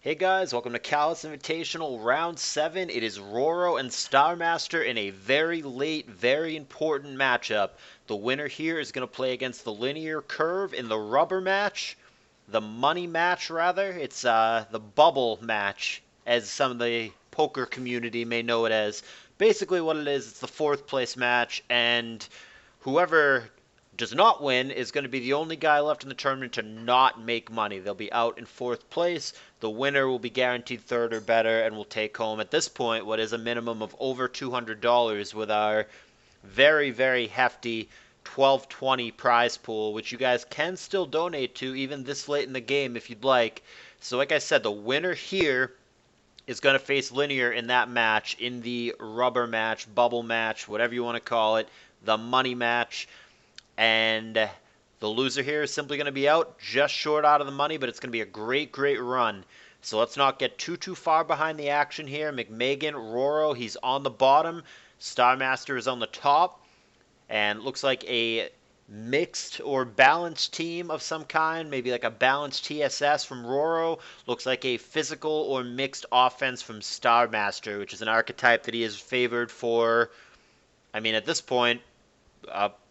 Hey guys, welcome to CALLOUS Invitational Round 7. It is Roro and Starmaster in a very late, very important matchup. The winner here is going to play against the linear curve in the rubber match. The money match, rather. It's the bubble match, as some of the poker community may know it as. Basically what it is, it's the fourth place match, and whoever does not win is going to be the only guy left in the tournament to not make money. They'll be out in fourth place. The winner will be guaranteed third or better and will take home, at this point, what is a minimum of over $200 with our very, very hefty 1220 prize pool, which you guys can still donate to even this late in the game if you'd like. So like I said, the winner here is going to face Linear in that match, in the rubber match, bubble match, whatever you want to call it, the money match. And the loser here is simply going to be out just short out of the money, but it's going to be a great, great run. So let's not get too far behind the action here. McMeghan, Roro, he's on the bottom. Starmaster is on the top. And looks like a mixed or balanced team of some kind. Maybe like a balanced TSS from Roro. Looks like a physical or mixed offense from Starmaster, which is an archetype that he is favored for, I mean, at this point,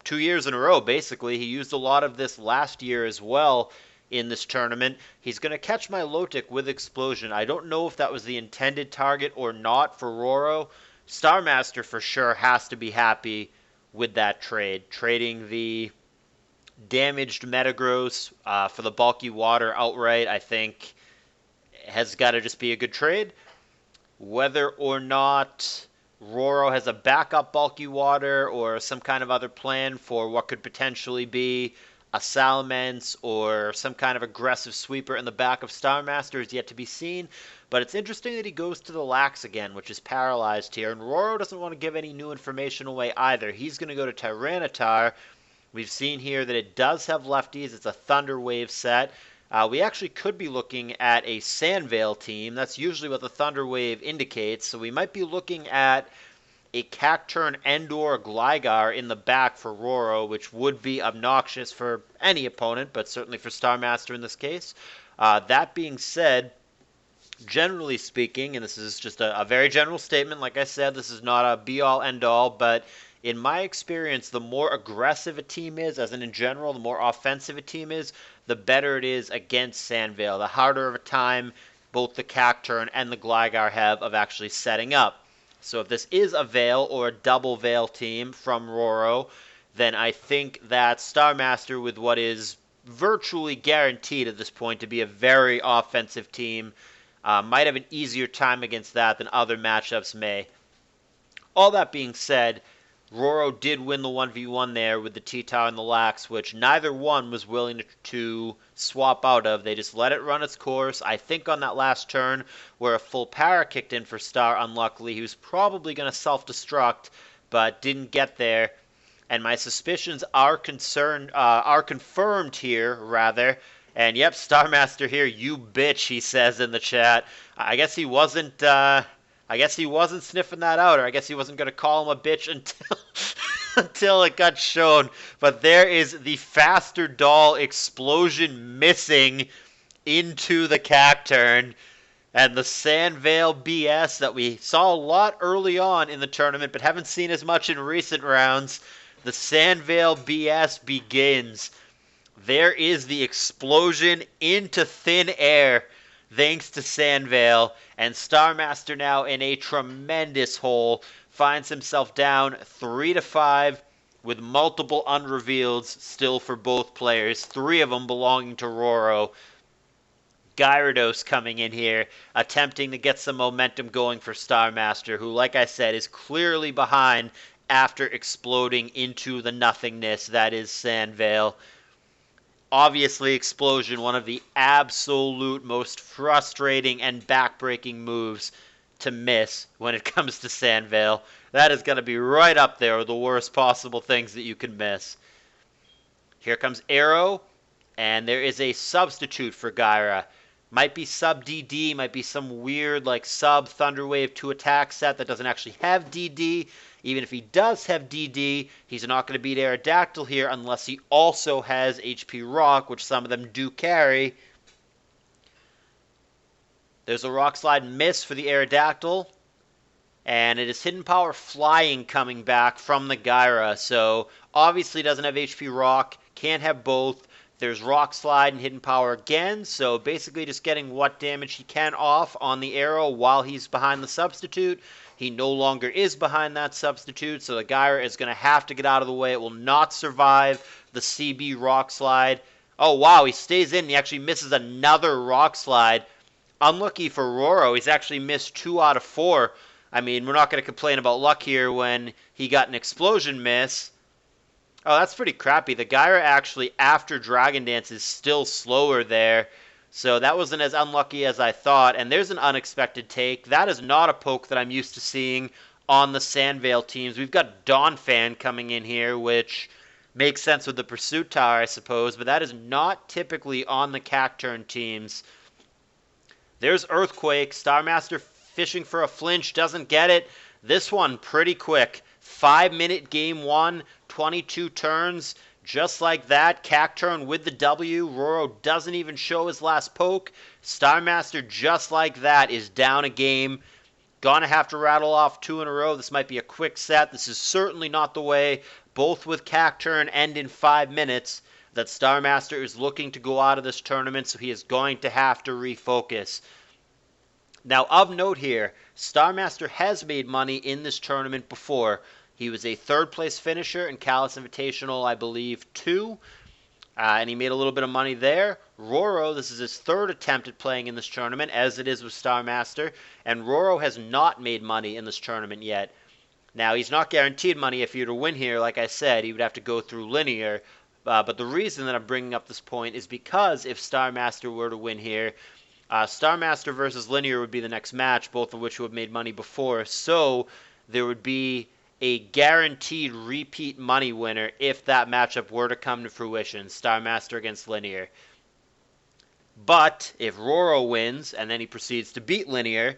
2 years in a row, basically. He used a lot of this last year as well in this tournament. He's going to catch my Lotic with Explosion. I don't know if that was the intended target or not for Roro. Starmaster for sure has to be happy with that trade. Trading the damaged Metagross for the bulky water outright, I think, has got to just be a good trade. Whether or not Roro has a backup bulky water or some kind of other plan for what could potentially be a Salamence or some kind of aggressive sweeper in the back of Starmaster is yet to be seen. But it's interesting that he goes to the Lax again, which is paralyzed here. And Roro doesn't want to give any new information away either. He's going to go to Tyranitar. We've seen here that it does have lefties. It's a Thunder Wave set. We actually could be looking at a Sandvale team. That's usually what the Thunder Wave indicates. So we might be looking at a Cacturne and/or Gligar in the back for Roro, which would be obnoxious for any opponent, but certainly for Starmaster in this case. That being said, generally speaking, and this is just a very general statement, like I said, this is not a be-all, end-all, but in my experience, the more aggressive a team is, as in general, the more offensive a team is, the better it is against Sandvale. The harder of a time both the Cacturne and the Gligar have of actually setting up. So if this is a Veil or a double Veil team from Roro, then I think that Starmaster, with what is virtually guaranteed at this point to be a very offensive team, might have an easier time against that than other matchups may. All that being said, Roro did win the 1v1 there with the T-Tower and the Lax, which neither one was willing to swap out of. They just let it run its course. I think on that last turn, where a full para kicked in for Star, unluckily, he was probably going to self-destruct, but didn't get there. And my suspicions are confirmed here, rather. And yep, Starmaster here, you bitch, he says in the chat. I guess he wasn't sniffing that out, or I guess he wasn't going to call him a bitch until until it got shown. But there is the Faster Doll Explosion missing into the Cacturne. And the Sandvale BS that we saw a lot early on in the tournament, but haven't seen as much in recent rounds. The Sandvale BS begins. There is the explosion into thin air, thanks to Sandvale, and Starmaster now in a tremendous hole, finds himself down 3-5 with multiple unreveals still for both players, 3 of them belonging to Roro. Gyarados coming in here, attempting to get some momentum going for Starmaster, who, like I said, is clearly behind after exploding into the nothingness that is Sandvale. Obviously, Explosion, one of the absolute most frustrating and backbreaking moves to miss when it comes to Sandvale. That is going to be right up there with the worst possible things that you can miss. Here comes Arrow, and there is a substitute for Gyra. Might be sub DD, might be some weird like sub Thunder Wave 2 attack set that doesn't actually have DD. Even if he does have DD, he's not going to beat Aerodactyl here unless he also has HP Rock, which some of them do carry. There's a Rock Slide miss for the Aerodactyl. And it is Hidden Power Flying coming back from the Gyra. So obviously doesn't have HP Rock. Can't have both. There's Rock Slide and Hidden Power again. So basically just getting what damage he can off on the arrow while he's behind the substitute. He no longer is behind that substitute. So the Gyra is going to have to get out of the way. It will not survive the CB Rock Slide. Oh, wow. He stays in. He actually misses another Rock Slide. Unlucky for Roro. He's actually missed 2 out of 4. I mean, we're not going to complain about luck here when he got an explosion miss. Oh, that's pretty crappy. The Gyra actually, after Dragon Dance, is still slower there. So that wasn't as unlucky as I thought. And there's an unexpected take. That is not a poke that I'm used to seeing on the Sandvale teams. We've got Dawnfan coming in here, which makes sense with the Pursuit Tower, I suppose. But that is not typically on the Cacturn teams. There's Earthquake. Starmaster fishing for a flinch, doesn't get it. This one pretty quick. 5-minute game 1, 22 turns. Just like that, Cacturn with the W. Roro doesn't even show his last poke. Starmaster, just like that, is down a game. Gonna have to rattle off 2 in a row. This might be a quick set. This is certainly not the way, both with Cacturn and in 5 minutes, that Starmaster is looking to go out of this tournament, so he is going to have to refocus. Now, of note here, Starmaster has made money in this tournament before. He was a third-place finisher in CALLOUS Invitational, I believe, 2. And he made a little bit of money there. Roro, this is his third attempt at playing in this tournament, as it is with Starmaster. And Roro has not made money in this tournament yet. Now, he's not guaranteed money. If he were to win here, like I said, he would have to go through linear. But the reason that I'm bringing up this point is because if Starmaster were to win here, Starmaster versus Linear would be the next match, both of which would have made money before. So there would be a guaranteed repeat money winner if that matchup were to come to fruition, Starmaster against Linear. But if Roro wins and then he proceeds to beat Linear,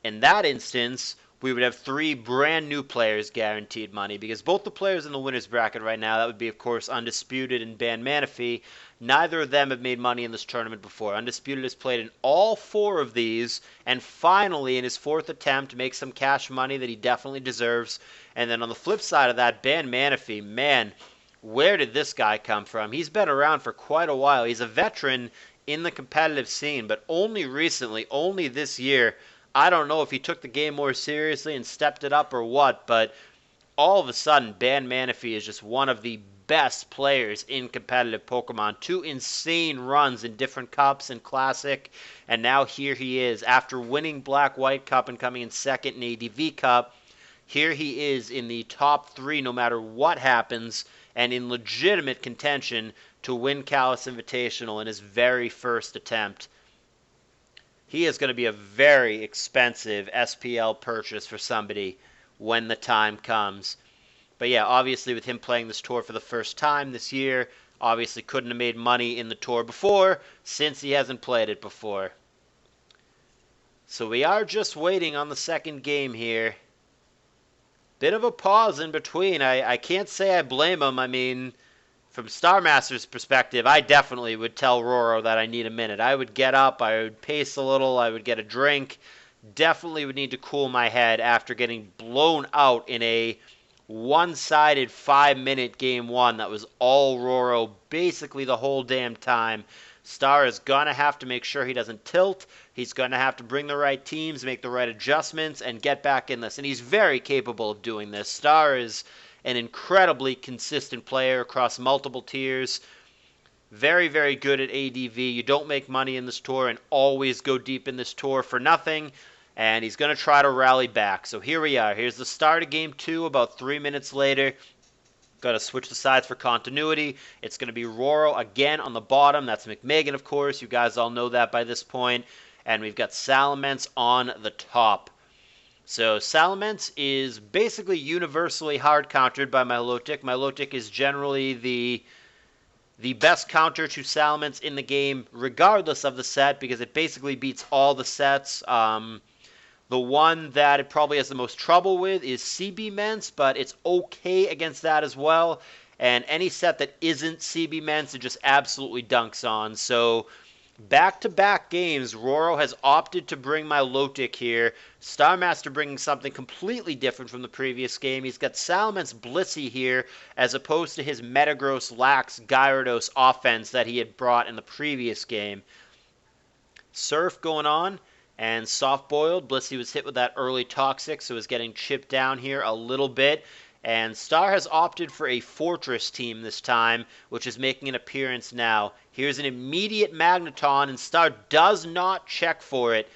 in that instance, we would have 3 brand new players guaranteed money, because both the players in the winner's bracket right now, that would be, of course, Undisputed and Ban Manaphy, neither of them have made money in this tournament before. Undisputed has played in all 4 of these, and finally, in his 4th attempt, makes some cash money that he definitely deserves. And then on the flip side of that, Ban Manaphy, man, where did this guy come from? He's been around for quite a while. He's a veteran in the competitive scene, but only recently, only this year, I don't know if he took the game more seriously and stepped it up or what, but all of a sudden, Ban Manaphy is just one of the best players in competitive Pokemon. 2 insane runs in different cups and Classic, and now here he is. After winning Black-White Cup and coming in second in ADV Cup, here he is in the top 3 no matter what happens, and in legitimate contention to win CALLOUS Invitational in his very first attempt. He is going to be a very expensive SPL purchase for somebody when the time comes. But yeah, obviously with him playing this tour for the first time this year, obviously couldn't have made money in the tour before since he hasn't played it before. So we are just waiting on the second game here. Bit of a pause in between. I can't say I blame him. I mean, from Starmaster's perspective, I definitely would tell Roro that I need a minute. I would get up, I would pace a little, I would get a drink. Definitely would need to cool my head after getting blown out in a one-sided 5-minute game 1 that was all Roro basically the whole damn time. Star is going to have to make sure he doesn't tilt. He's going to have to bring the right teams, make the right adjustments, and get back in this. And he's very capable of doing this. Star is an incredibly consistent player across multiple tiers. Very, very good at ADV. You don't make money in this tour and always go deep in this tour for nothing. And he's going to try to rally back. So here we are. Here's the start of Game 2 about 3 minutes later. Got to switch the sides for continuity. It's going to be Roro again on the bottom. That's McMeghan, of course. You guys all know that by this point. And we've got Salamence on the top. So Salamence is basically universally hard countered by Milotic. Milotic is generally the best counter to Salamence in the game, regardless of the set, because it basically beats all the sets. The one that it probably has the most trouble with is CB-Mence, but it's okay against that as well. And any set that isn't CB-Mence, it just absolutely dunks on. So Back-to-back games, Roro has opted to bring Milotic here. Starmaster bringing something completely different from the previous game. He's got Salamence Blissey here, as opposed to his Metagross Lax Gyarados offense that he had brought in the previous game. Surf going on, and soft-boiled. Blissey was hit with that early Toxic, so is getting chipped down here a little bit. And Star has opted for a Fortress team this time, which is making an appearance now. Here's an immediate Magneton, and Star does not check for it.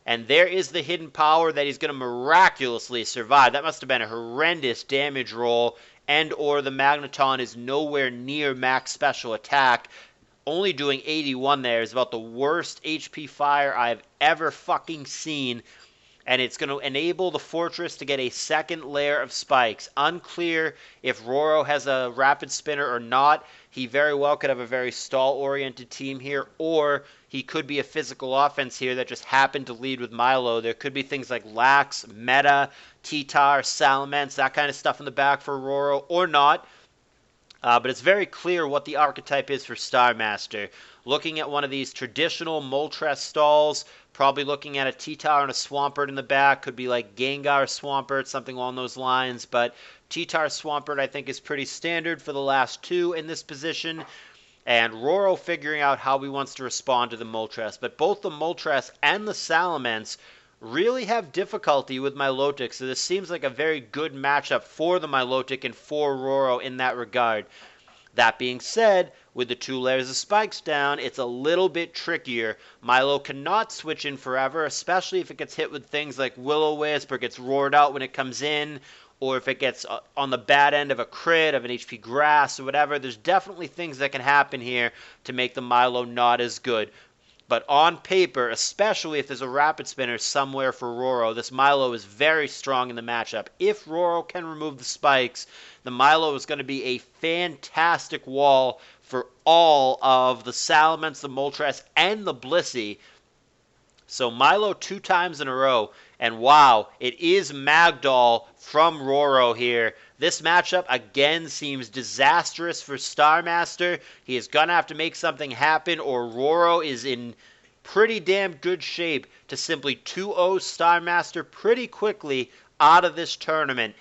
And there is the hidden power that he's going to miraculously survive. That must have been a horrendous damage roll, and or the Magneton is nowhere near max special attack. Only doing 81 there is about the worst HP fire I've ever fucking seen. And it's going to enable the Fortress to get a second layer of spikes. Unclear if Roro has a Rapid Spinner or not. He very well could have a very stall-oriented team here, or he could be a physical offense here that just happened to lead with Milo. There could be things like Lax, Meta, T-Tar, Salamence, that kind of stuff in the back for Roro, or not. But it's very clear what the archetype is for Starmaster. Looking at one of these traditional Moltres stalls, probably looking at a T-Tar and a Swampert in the back. Could be like Gengar Swampert, something along those lines. But T-Tar Swampert, I think, is pretty standard for the last two in this position. And Roro figuring out how he wants to respond to the Moltres. But both the Moltres and the Salamence really have difficulty with Milotic, so this seems like a very good matchup for the Milotic and for Roro in that regard. That being said, with the two layers of spikes down, it's a little bit trickier. Milo cannot switch in forever, especially if it gets hit with things like Will-O-Wisp or gets roared out when it comes in, or if it gets on the bad end of a crit, of an HP Grass, or whatever. There's definitely things that can happen here to make the Milo not as good. But on paper, especially if there's a Rapid Spinner somewhere for Roro, this Milo is very strong in the matchup. If Roro can remove the spikes, the Milo is going to be a fantastic wall for all of the Salamence, the Moltres, and the Blissey. So Milo 2 times in a row. And wow, it is Magdoll from Roro here. This matchup, again, seems disastrous for Starmaster. He is going to have to make something happen, or Roro is in pretty damn good shape to simply 2-0 Starmaster pretty quickly out of this tournament.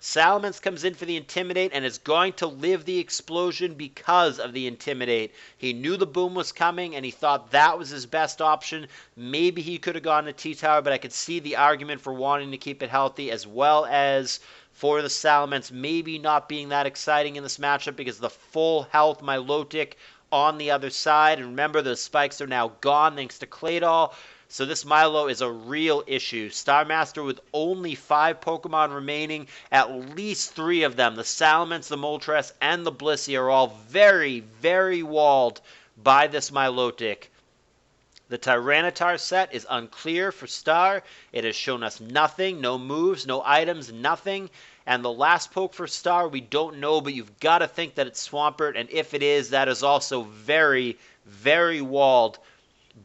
Salamence comes in for the Intimidate and is going to live the explosion because of the Intimidate. He knew the boom was coming and he thought that was his best option. Maybe he could have gone to T-Tower, but I could see the argument for wanting to keep it healthy, as well as for the Salamence maybe not being that exciting in this matchup because the full health Milotic on the other side. And remember, the spikes are now gone thanks to Claydol. So this Milo is a real issue. Starmaster with only 5 Pokemon remaining, at least 3 of them, the Salamence, the Moltres, and the Blissey, are all very, very walled by this Milotic. The Tyranitar set is unclear for Star. It has shown us nothing, no moves, no items, nothing. And the last poke for Star, we don't know, but you've got to think that it's Swampert. And if it is, that is also very, very walled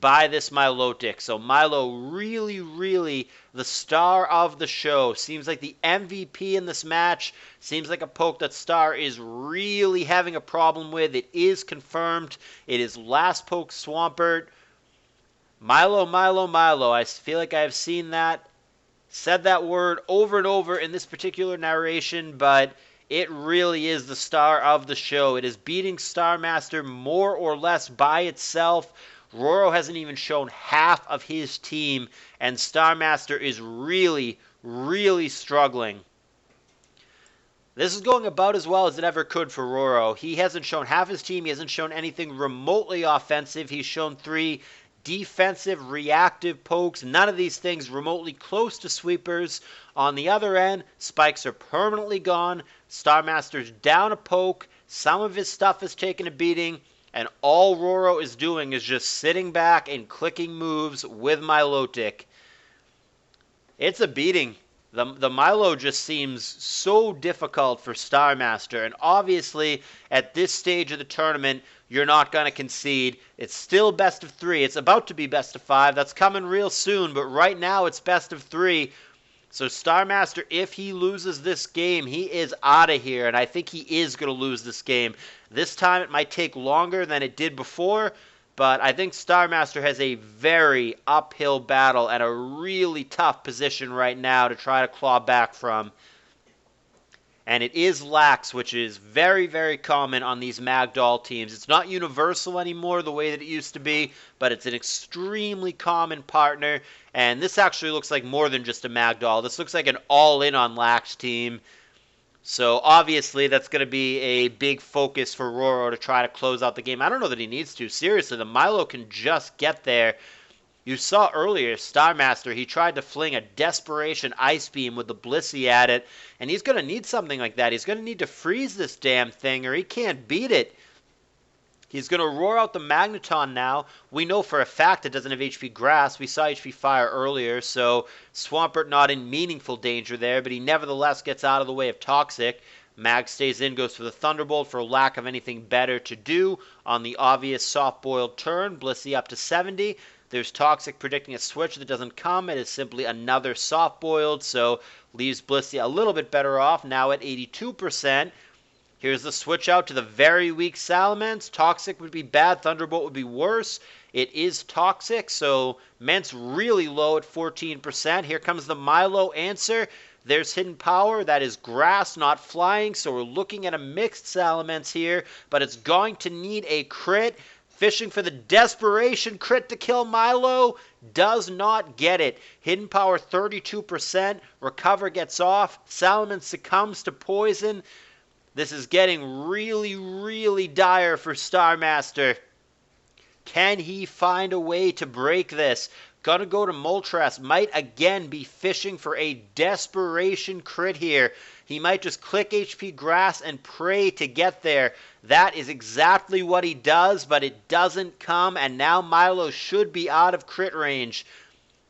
by this Milotic. So Milo really, really the star of the show. Seems like the MVP in this match. Seems like a poke that Star is really having a problem with. It is confirmed. It is last poke Swampert. Milo, Milo, Milo. I feel like I have seen that, said that word over and over in this particular narration, but it really is the star of the show. It is beating Starmaster more or less by itself. Roro hasn't even shown half of his team, and Starmaster is really, really struggling. This is going about as well as it ever could for Roro. He hasn't shown half his team. He hasn't shown anything remotely offensive. He's shown 3 defensive, reactive pokes. None of these things remotely close to sweepers. On the other end, spikes are permanently gone. Starmaster's down a poke. Some of his stuff is taking a beating. And all Roro is doing is just sitting back and clicking moves with Milotic. It's a beating. The Milo just seems so difficult for Starmaster. And obviously, at this stage of the tournament, you're not going to concede. It's still best of 3. It's about to be best of 5. That's coming real soon. But right now, it's best of 3. So Starmaster, if he loses this game, he is out of here. And I think he is going to lose this game. This time, it might take longer than it did before. but I think Starmaster has a very uphill battle and a really tough position right now to try to claw back from. And it is lax, which is very, very common on these Magdoll teams. It's not universal anymore the way that it used to be, but it's an extremely common partner. And this actually looks like more than just a Magdoll. This looks like an all-in on lax team. So obviously that's going to be a big focus for Roro to try to close out the game. I don't know that he needs to. Seriously, the Milo can just get there. You saw earlier, Starmaster, he tried to fling a desperation ice beam with the Blissey at it, and he's going to need something like that. He's going to need to freeze this damn thing, or he can't beat it. He's going to roar out the Magneton now. We know for a fact it doesn't have HP Grass. We saw HP Fire earlier, so Swampert not in meaningful danger there, but he nevertheless gets out of the way of Toxic. Mag stays in, goes for the Thunderbolt for lack of anything better to do on the obvious soft-boiled turn. Blissey up to 70. There's Toxic predicting a switch that doesn't come. It is simply another soft-boiled, so leaves Blissey a little bit better off, now at 82%. Here's the switch out to the very weak Salamence. Toxic would be bad, Thunderbolt would be worse. It is Toxic, so Ment's really low at 14%. Here comes the Milo answer. There's Hidden Power. That is Grass, not Flying, so we're looking at a mixed Salamence here, but it's going to need a crit. Fishing for the desperation crit to kill Milo, does not get it. Hidden Power 32%, Recover gets off, Salamence succumbs to poison. This is getting really, really dire for Starmaster. Can he find a way to break this? Gonna go to Moltres. Might again be fishing for a desperation crit here. He might just click HP Grass and pray to get there. That is exactly what he does, but it doesn't come, and now Milo should be out of crit range.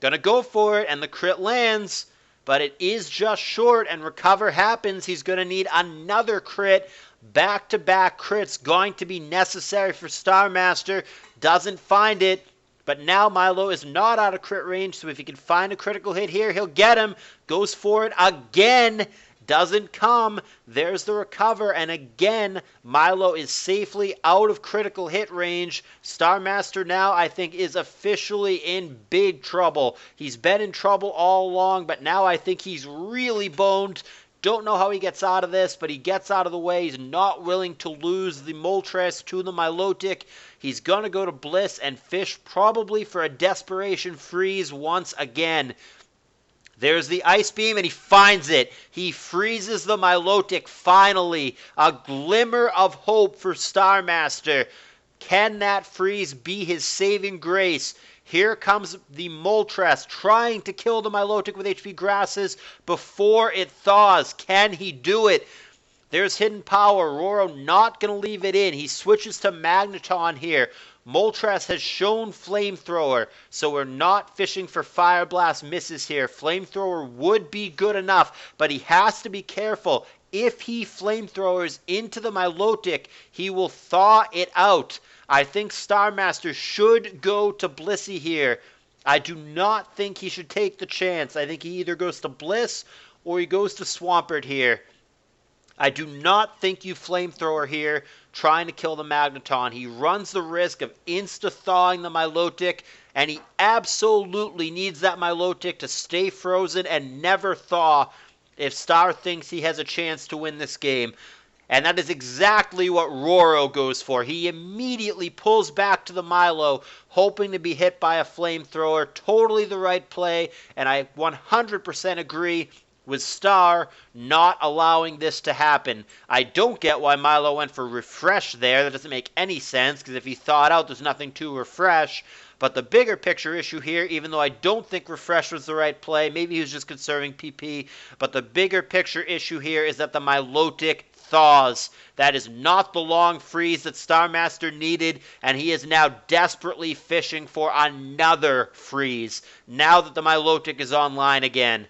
Gonna go for it, and the crit lands, but it is just short, and Recover happens. He's gonna need another crit. Back-to-back crits going to be necessary for Starmaster. Doesn't find it. But now Milo is not out of crit range, so if he can find a critical hit here, he'll get him. Goes for it again. Doesn't come. There's the Recover, and again, Milo is safely out of critical hit range. Starmaster now, I think, is officially in big trouble. He's been in trouble all along, but now I think he's really boned. Don't know how he gets out of this, but he gets out of the way. He's not willing to lose the Moltres to the Milotic. He's going to go to Bliss and fish probably for a desperation freeze once again. There's the Ice Beam, and he finds it. He freezes the Milotic finally. A glimmer of hope for Starmaster. Can that freeze be his saving grace? Here comes the Moltres trying to kill the Milotic with HP Grasses before it thaws. Can he do it? There's Hidden Power. Roro not going to leave it in. He switches to Magneton here. Moltres has shown Flamethrower, so we're not fishing for Fire Blast misses here. Flamethrower would be good enough, but he has to be careful. If he Flamethrowers into the Milotic, he will thaw it out. I think Starmaster should go to Blissey here. I do not think he should take the chance. I think he either goes to Bliss or he goes to Swampert here. I do not think you Flamethrower here trying to kill the Magneton. He runs the risk of insta-thawing the Milotic, and he absolutely needs that Milotic to stay frozen and never thaw if Star thinks he has a chance to win this game. And that is exactly what Roro goes for. He immediately pulls back to the Milo, hoping to be hit by a Flamethrower. Totally the right play, and I 100% agree with Star not allowing this to happen. I don't get why Milo went for Refresh there. That doesn't make any sense, because if he thawed out, there's nothing to refresh. But the bigger picture issue here, even though I don't think Refresh was the right play, maybe he was just conserving PP, but the bigger picture issue here is that the Milotic thaws. That is not the long freeze that Starmaster needed, and he is now desperately fishing for another freeze, now that the Milotic is online again.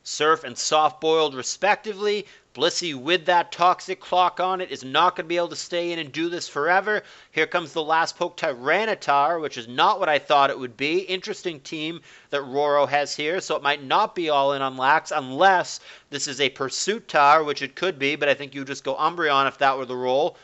Surf and Soft Boiled respectively. Blissey with that Toxic clock on it is not going to be able to stay in and do this forever. Here comes the last poke Tyranitar, which is not what I thought it would be. Interesting team that Roro has here, so it might not be all in on Lax unless this is a Pursuit Tar, which it could be, but I think you just go Umbreon if that were the role.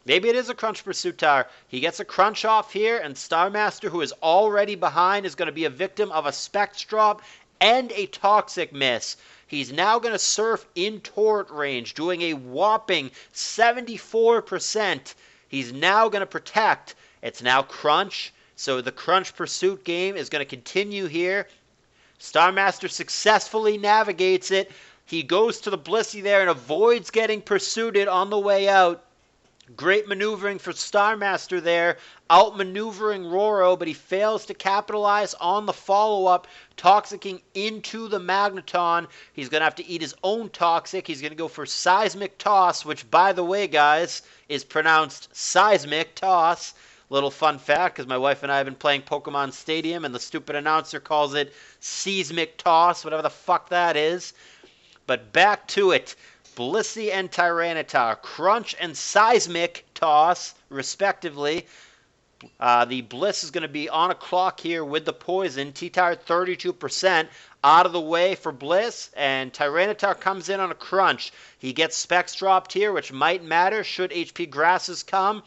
Maybe it is a crunch pursuit tower. He gets a crunch off here, and Starmaster, who is already behind, is going to be a victim of a Specs drop and a Toxic miss. He's now going to surf in turret range, doing a whopping 74%. He's now going to protect. It's now crunch, so the crunch pursuit game is going to continue here. Starmaster successfully navigates it. He goes to the Blissey there and avoids getting pursued on the way out. Great maneuvering for Starmaster there, outmaneuvering Roro, but he fails to capitalize on the follow-up, toxicking into the Magneton. He's going to have to eat his own toxic. He's going to go for Seismic Toss, which, by the way, guys, is pronounced Seismic Toss. Little fun fact, because my wife and I have been playing Pokemon Stadium, and the stupid announcer calls it Seismic Toss, whatever the fuck that is. But back to it. Blissey and Tyranitar, Crunch and Seismic Toss, respectively. The Bliss is going to be on a clock here with the Poison. T-Tire 32%. Out of the way for Bliss, and Tyranitar comes in on a Crunch. He gets Specs dropped here, which might matter should HP Grasses come.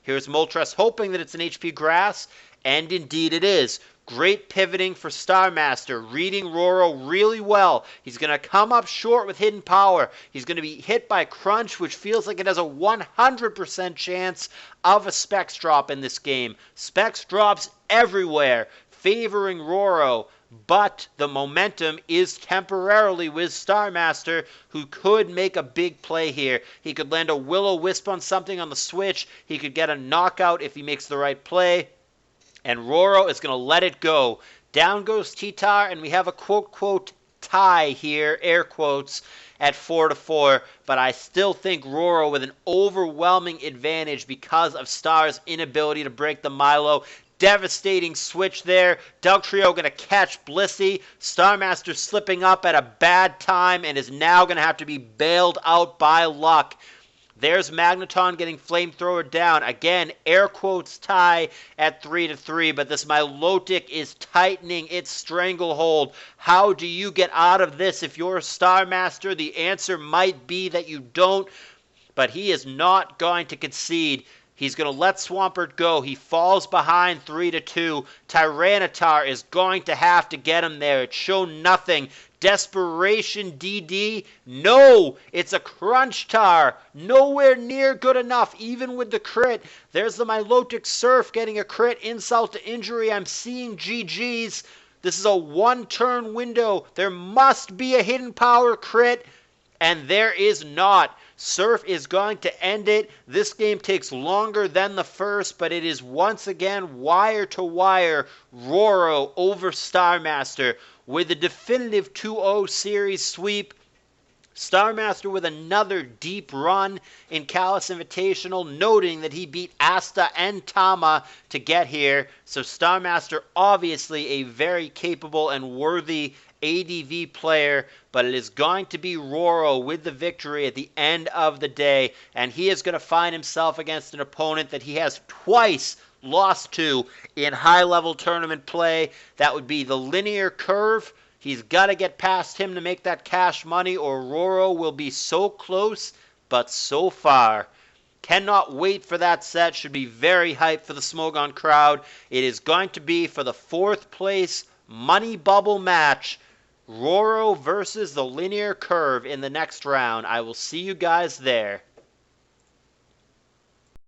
Here's Moltres hoping that it's an HP Grass, and indeed it is. Great pivoting for Starmaster, reading Roro really well. He's going to come up short with Hidden Power. He's going to be hit by Crunch, which feels like it has a 100% chance of a Specs drop in this game. Specs drops everywhere, favoring Roro. But the momentum is temporarily with Starmaster, who could make a big play here. He could land a Will-O-Wisp on something on the switch. He could get a knockout if he makes the right play. And Roro is going to let it go. Down goes T-Tar, and we have a quote-quote tie here, air quotes, at 4-4. But I still think Roro with an overwhelming advantage because of Star's inability to break the Milo. Devastating switch there. Dugtrio going to catch Blissey. Starmaster slipping up at a bad time and is now going to have to be bailed out by luck. There's Magneton getting Flamethrower down. Again, air quotes tie at 3-3, but this Milotic is tightening its stranglehold. How do you get out of this if you're a Starmaster? The answer might be that you don't, but he is not going to concede. He's going to let Swampert go. He falls behind 3-2. Tyranitar is going to have to get him there. It's shown nothing. Desperation DD? No! It's a Crunch Tar. Nowhere near good enough, even with the crit. There's the Milotic Surf getting a crit. Insult to injury. I'm seeing GG's. This is a one-turn window. There must be a Hidden Power crit, and there is not. Surf is going to end it. This game takes longer than the first, but it is once again wire to wire. Roro over Starmaster with a definitive 2-0 series sweep. Starmaster with another deep run in CALLOUS Invitational, noting that he beat Asta and Tama to get here. So Starmaster obviously a very capable and worthy ADV player, but it is going to be Roro with the victory at the end of the day, and he is going to find himself against an opponent that he has twice lost to in high-level tournament play. That would be the Linear Curve. He's got to get past him to make that cash money, or Roro will be so close, but so far. Cannot wait for that set. Should be very hyped for the Smogon crowd. It is going to be for the 4th place Money Bubble match. Roro versus the Linear Curve in the next round. I will see you guys there.